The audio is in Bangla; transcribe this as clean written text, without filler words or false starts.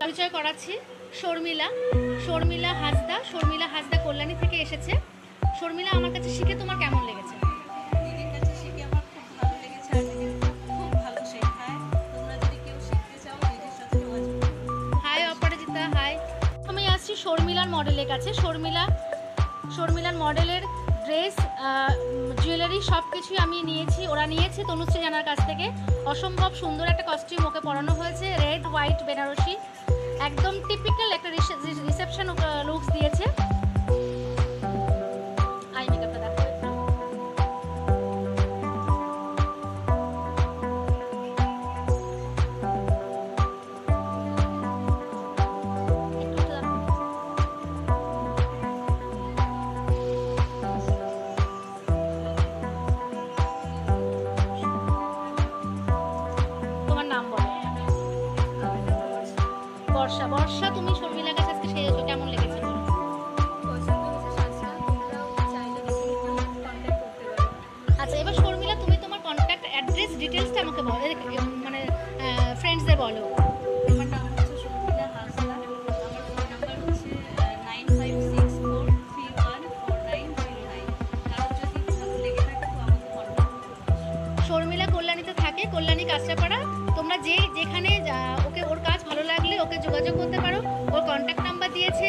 পরিচয় করাচ্ছি। শর্মিলা, শর্মিলা হাসদা। শর্মিলা হাসদা কল্যাণী থেকে এসেছে। শর্মিলা, আমার কাছে শিখে তোমার কেমন লেগেছে? দিদির কাছে শিখে আমার খুব ভালো লেগেছে আর দিদি খুব ভালো শেখায়। তোমরা যদি কেউ শিখতে চাও দিদির সাথে যোগাযোগ করো। হাই অপরাজিতা, হাই। আমি আসছি শর্মিলার মডেলের কাছে। শর্মিলার মডেলের ড্রেস, জুয়েলারি সব কিছুই আমি নিয়েছি, ওরা নিয়েছে তনুশ্রী জানার কাছ থেকে। অসম্ভব সুন্দর একটা কস্টিউম ওকে পরানো হয়েছে, রেড হোয়াইট বেনারসি, একদম টিপিক্যাল একটা রিসেপশন লুকস দিয়েছে। আই মেকআপটা দেখো একটু। একটু দেখো। তোমার নাম বলো। বর্ষা। বর্ষা, তুমি শর্মিলার কাছে আজকে সেজেছো, কেমন লেগেছে বলো? পছন্দ হয়েছে সাজটা, তোমরাও চাইলে কিছু কন্ট্যাক্ট করতে পারো। আচ্ছা, এবার শর্মিলা তুমি তোমার কন্ট্যাক্ট অ্যাড্রেস ডিটেলসটা আমাকে বলো, মানে ফ্রেন্ডসদের বলো। আমার নাম হচ্ছে শর্মিলা হাসদা। আমার ফোন নাম্বার হচ্ছে 9564314909। কারোর যদি ভালো লেগে থাকে তো আমাকে কন্ট্যাক্ট করতে পারো। শর্মিলা কল্যাণীতে থাকে, কল্যাণী কাঁচরাপাড়া। তোমরা যেখানে ওকে, ওর কাজ ভালো লাগলে ওকে যোগাযোগ করতে পারো। ওর কন্ট্যাক্ট নাম্বার দিয়েছে।